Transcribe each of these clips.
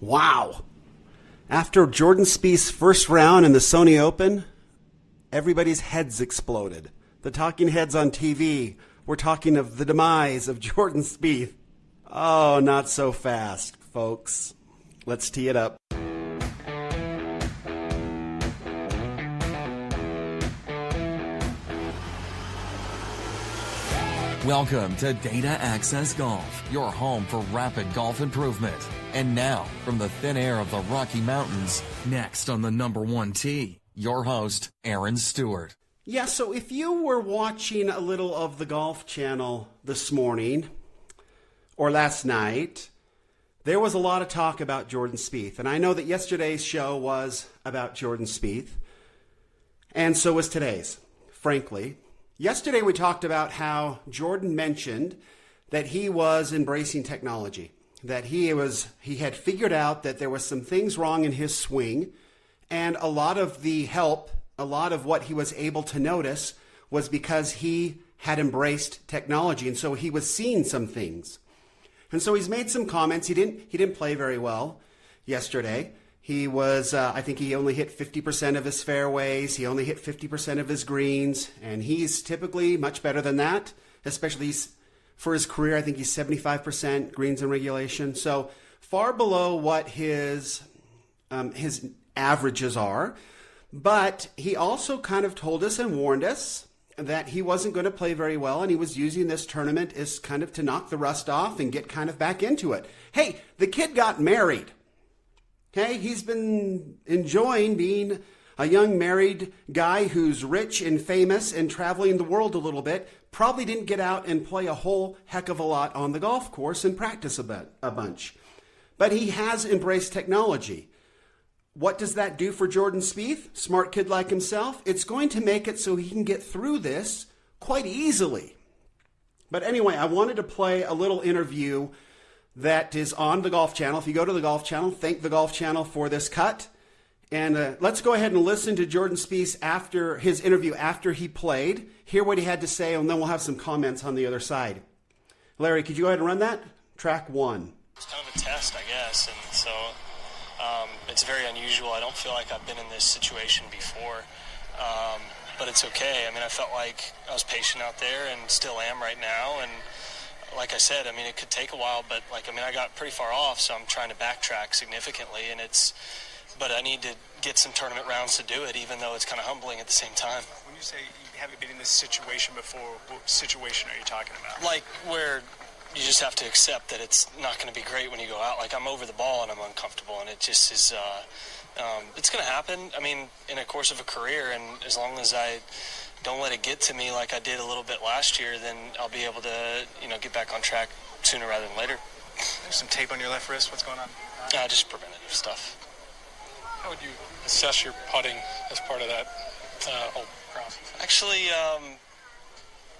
Wow. After Jordan Spieth's first round in the Sony Open, everybody's heads exploded. The talking heads on TV were talking of the demise of Jordan Spieth. Oh, not so fast, folks. Let's tee it up. Welcome to Data Access Golf, your home for rapid golf improvement. And now, from the thin air of the Rocky Mountains, next on the number one tee, your host, Aaron Stewart. Yeah, so if you were watching a little of the Golf Channel this morning or last night, there was a lot of talk about Jordan Spieth. And I know that yesterday's show was about Jordan Spieth, and so was today's, frankly. Yesterday we talked about how Jordan mentioned that he was embracing technology, that he had figured out that there was some things wrong in his swing, and a lot of the help, a lot of what he was able to notice was because he had embraced technology, and so he was seeing some things. And so he's made some comments. He didn't play very well yesterday. He was, I think he only hit 50% of his fairways. He only hit 50% of his greens. And he's typically much better than that, especially for his career. I think he's 75% greens in regulation. So far below what his averages are. But he also kind of told us and warned us that he wasn't going to play very well. And he was using this tournament as kind of to knock the rust off and get kind of back into it. Hey, the kid got married. Okay, he's been enjoying being a young married guy who's rich and famous and traveling the world a little bit. Probably didn't get out and play a whole heck of a lot on the golf course and practice a bunch. But he has embraced technology. What does that do for Jordan Spieth? Smart kid like himself. It's going to make it so he can get through this quite easily. But anyway, I wanted to play a little interview that is on the Golf Channel. If you go to the Golf Channel, thank the Golf Channel for this cut. And let's go ahead and listen to Jordan Spieth after his interview after he played. Hear what he had to say, and then we'll have some comments on the other side. Larry, could you go ahead and run that? Track 1. It's kind of a test, I guess, and so it's very unusual. I don't feel like I've been in this situation before, but it's okay. I mean, I felt like I was patient out there and still am right now, and like I said, I mean, it could take a while, but I got pretty far off, so I'm trying to backtrack significantly, but I need to get some tournament rounds to do it, even though it's kind of humbling at the same time. When you say you haven't been in this situation before, what situation are you talking about? Like where you just have to accept that it's not going to be great when you go out. Like I'm over the ball and I'm uncomfortable, and it just is, it's going to happen. I mean, in a course of a career, and as long as I don't let it get to me like I did a little bit last year, then I'll be able to, get back on track sooner rather than later. There's some tape on your left wrist. What's going on? Just preventative stuff. How would you assess your putting as part of that whole process? Actually,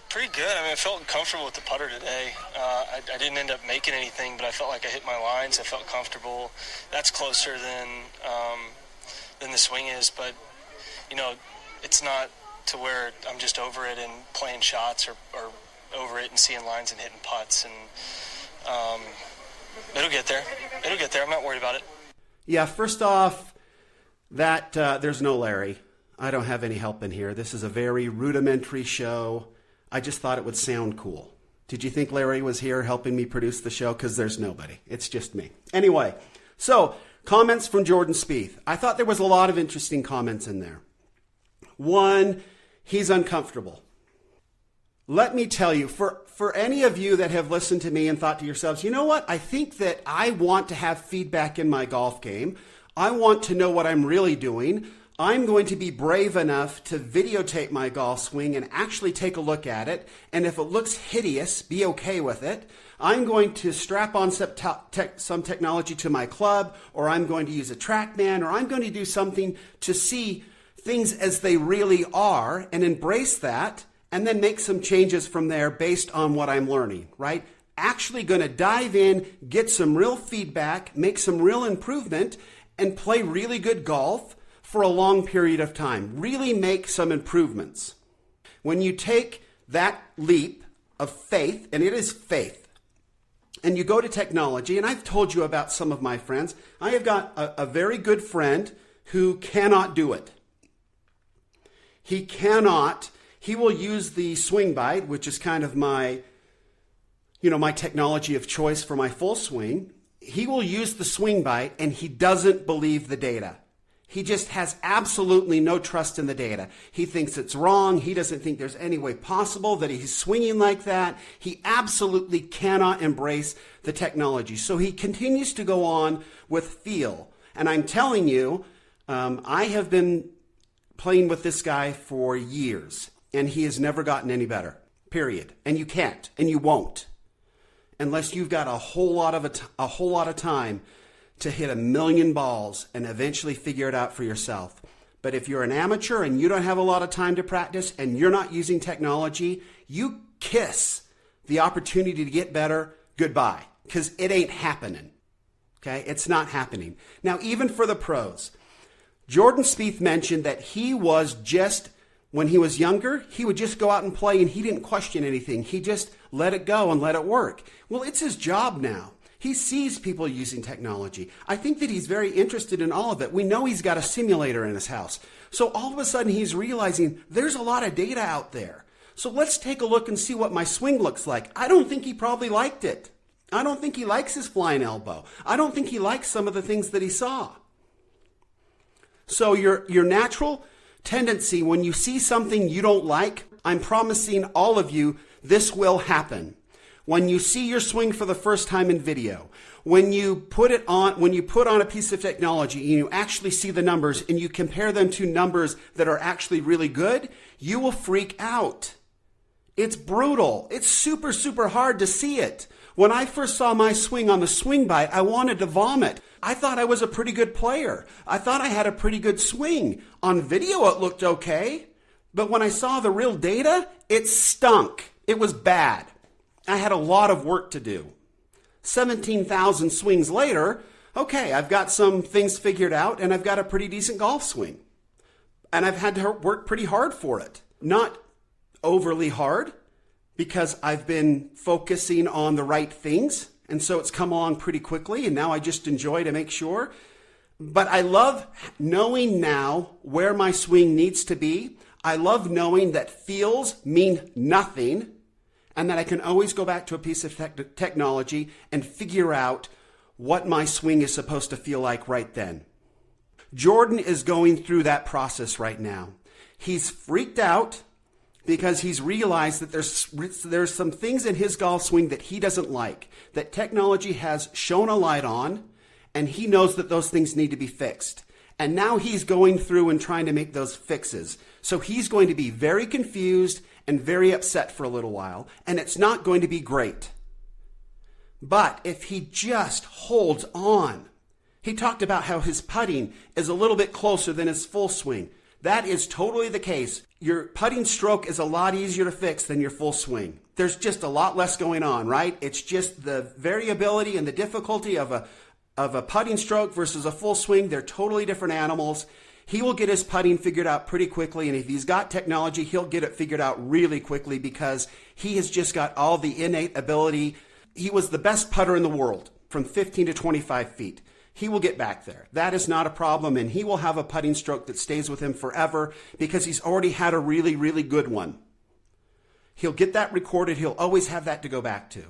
pretty good. I mean, I felt comfortable with the putter today. I didn't end up making anything, but I felt like I hit my lines. I felt comfortable. That's closer than the swing is, but, it's not to where I'm just over it and playing shots or over it and seeing lines and hitting putts. And it'll get there. I'm not worried about it. Yeah, first off, that there's no Larry. I don't have any help in here. This is a very rudimentary show. I just thought it would sound cool. Did you think Larry was here helping me produce the show? Because there's nobody. It's just me. Anyway, so comments from Jordan Spieth. I thought there was a lot of interesting comments in there. One, he's uncomfortable. Let me tell you, for any of you that have listened to me and thought to yourselves, you know what? I think that I want to have feedback in my golf game. I want to know what I'm really doing. I'm going to be brave enough to videotape my golf swing and actually take a look at it. And if it looks hideous, be okay with it. I'm going to strap on some technology to my club, or I'm going to use a TrackMan, or I'm going to do something to see things as they really are and embrace that, and then make some changes from there based on what I'm learning, right? Actually going to dive in, get some real feedback, make some real improvement, and play really good golf for a long period of time. Really make some improvements. When you take that leap of faith, and it is faith, and you go to technology, and I've told you about some of my friends. I have got a very good friend who cannot do it. He cannot. He will use the swing bite, which is kind of my technology of choice for my full swing. He will use the swing bite, and he doesn't believe the data. He just has absolutely no trust in the data. He thinks it's wrong. He doesn't think there's any way possible that he's swinging like that. He absolutely cannot embrace the technology. So he continues to go on with feel. And I'm telling you, I have been playing with this guy for years, and he has never gotten any better, period. And you can't, and you won't, unless you've got a whole lot of time to hit 1,000,000 balls and eventually figure it out for yourself. But if you're an amateur and you don't have a lot of time to practice and you're not using technology, you kiss the opportunity to get better goodbye, because it ain't happening. Okay? It's not happening. Now, even for the pros, Jordan Spieth mentioned that he was just, when he was younger, he would just go out and play and he didn't question anything. He just let it go and let it work. Well, it's his job now. He sees people using technology. I think that he's very interested in all of it. We know he's got a simulator in his house. So all of a sudden he's realizing there's a lot of data out there. So let's take a look and see what my swing looks like. I don't think he probably liked it. I don't think he likes his flying elbow. I don't think he likes some of the things that he saw. So your natural tendency when you see something you don't like, I'm promising all of you this will happen. When you see your swing for the first time in video, when you put on a piece of technology and you actually see the numbers and you compare them to numbers that are actually really good, you will freak out. It's brutal. It's super, super hard to see it. When I first saw my swing on the swing bite, I wanted to vomit. I thought I was a pretty good player. I thought I had a pretty good swing. On video, it looked okay. But when I saw the real data, it stunk. It was bad. I had a lot of work to do. 17,000 swings later, okay, I've got some things figured out and I've got a pretty decent golf swing. And I've had to work pretty hard for it. Not overly hard, because I've been focusing on the right things. And so it's come along pretty quickly, and now I just enjoy to make sure. But I love knowing now where my swing needs to be. I love knowing that feels mean nothing, and that I can always go back to a piece of technology and figure out what my swing is supposed to feel like right then. Jordan is going through that process right now. He's freaked out because he's realized that there's some things in his golf swing that he doesn't like, that technology has shone a light on, and he knows that those things need to be fixed. And now he's going through and trying to make those fixes. So he's going to be very confused and very upset for a little while, and it's not going to be great. But if he just holds on, he talked about how his putting is a little bit closer than his full swing. That is totally the case. Your putting stroke is a lot easier to fix than your full swing. There's just a lot less going on, right? It's just the variability and the difficulty of a putting stroke versus a full swing. They're totally different animals. He will get his putting figured out pretty quickly, and if he's got technology, he'll get it figured out really quickly because he has just got all the innate ability. He was the best putter in the world from 15 to 25 feet. He will get back there. That is not a problem, and he will have a putting stroke that stays with him forever because he's already had a really, really good one. He'll get that recorded. He'll always have that to go back to.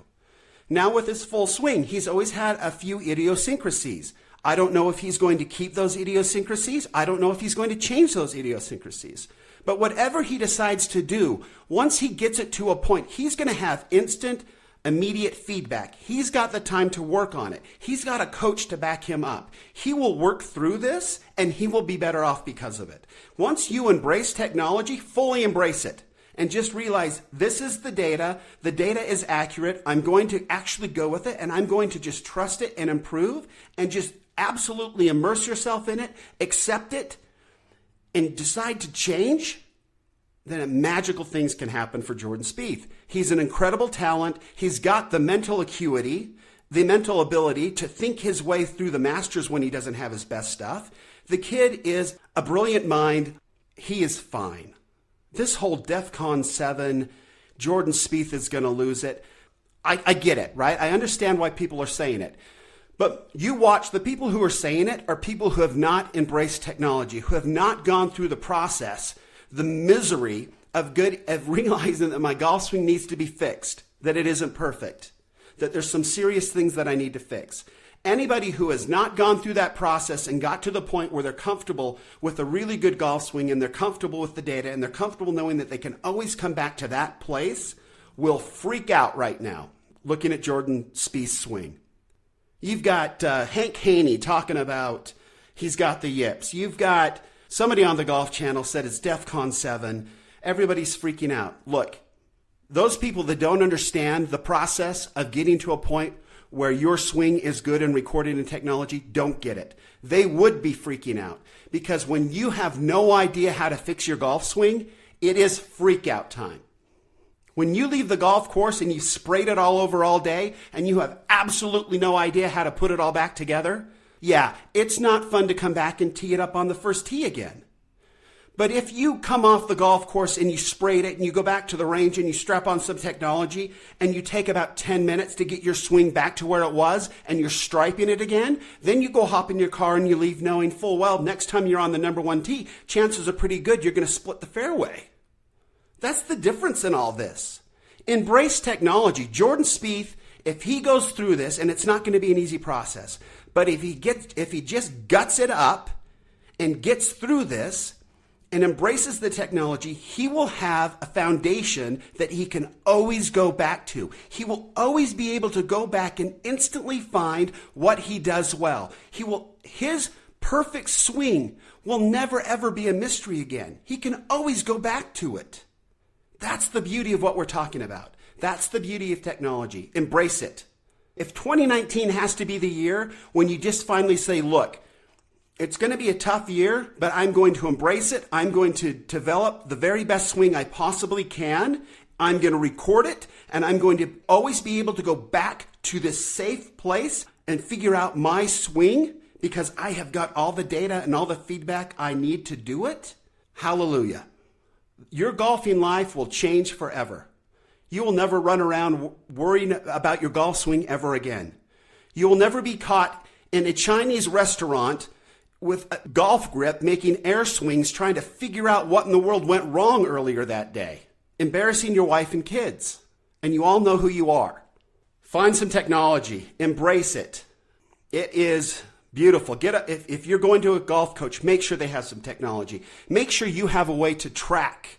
Now with his full swing, he's always had a few idiosyncrasies. I don't know if he's going to keep those idiosyncrasies. I don't know if he's going to change those idiosyncrasies. But whatever he decides to do, once he gets it to a point, he's going to have instant, immediate feedback. He's got the time to work on it. He's got a coach to back him up. He will work through this, and he will be better off because of it. Once you embrace technology, fully embrace it. And just realize this is the data. The data is accurate. I'm going to actually go with it, and I'm going to just trust it and improve and just absolutely immerse yourself in it, accept it, and decide to change, then magical things can happen for Jordan Spieth. He's an incredible talent. He's got the mental acuity, the mental ability to think his way through the Masters when he doesn't have his best stuff. The kid is a brilliant mind. He is fine. This whole DEFCON 7, Jordan Spieth is going to lose it. I get it, right? I understand why people are saying it. But you watch, the people who are saying it are people who have not embraced technology, who have not gone through the process, the misery of realizing that my golf swing needs to be fixed, that it isn't perfect, that there's some serious things that I need to fix. Anybody who has not gone through that process and got to the point where they're comfortable with a really good golf swing and they're comfortable with the data and they're comfortable knowing that they can always come back to that place will freak out right now looking at Jordan Spieth's swing. You've got Hank Haney talking about he's got the yips. You've got somebody on the Golf Channel said it's DEFCON 7. Everybody's freaking out. Look, those people that don't understand the process of getting to a point where your swing is good and recorded in technology don't get it. They would be freaking out because when you have no idea how to fix your golf swing, it is freak out time. When you leave the golf course and you've sprayed it all over all day and you have absolutely no idea how to put it all back together, yeah, it's not fun to come back and tee it up on the first tee again. But if you come off the golf course and you sprayed it and you go back to the range and you strap on some technology and you take about 10 minutes to get your swing back to where it was and you're striping it again, then you go hop in your car and you leave knowing full well next time you're on the number 1 tee, chances are pretty good you're going to split the fairway. That's the difference in all this. Embrace technology. Jordan Spieth, if he goes through this, and it's not going to be an easy process, but if he just guts it up and gets through this and embraces the technology, he will have a foundation that he can always go back to. He will always be able to go back and instantly find what he does well. His perfect swing will never ever be a mystery again. He can always go back to it. That's the beauty of what we're talking about. That's the beauty of technology. Embrace it. If 2019 has to be the year when you just finally say, look, it's going to be a tough year, but I'm going to embrace it. I'm going to develop the very best swing I possibly can. I'm going to record it, and I'm going to always be able to go back to this safe place and figure out my swing because I have got all the data and all the feedback I need to do it. Hallelujah. Your golfing life will change forever. You will never run around worrying about your golf swing ever again. You will never be caught in a Chinese restaurant with a golf grip making air swings trying to figure out what in the world went wrong earlier that day. Embarrassing your wife and kids. And you all know who you are. Find some technology. Embrace it. It is beautiful. If you're going to a golf coach, make sure they have some technology. Make sure you have a way to track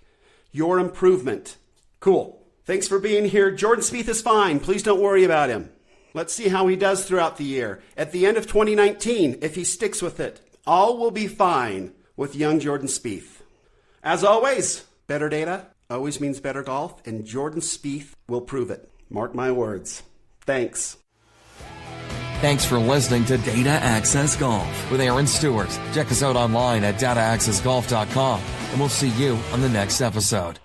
your improvement. Cool. Thanks for being here. Jordan Spieth is fine. Please don't worry about him. Let's see how he does throughout the year. At the end of 2019, if he sticks with it, all will be fine with young Jordan Spieth. As always, better data always means better golf, and Jordan Spieth will prove it. Mark my words. Thanks. Thanks for listening to Data Access Golf with Aaron Stewart. Check us out online at dataaccessgolf.com, and we'll see you on the next episode.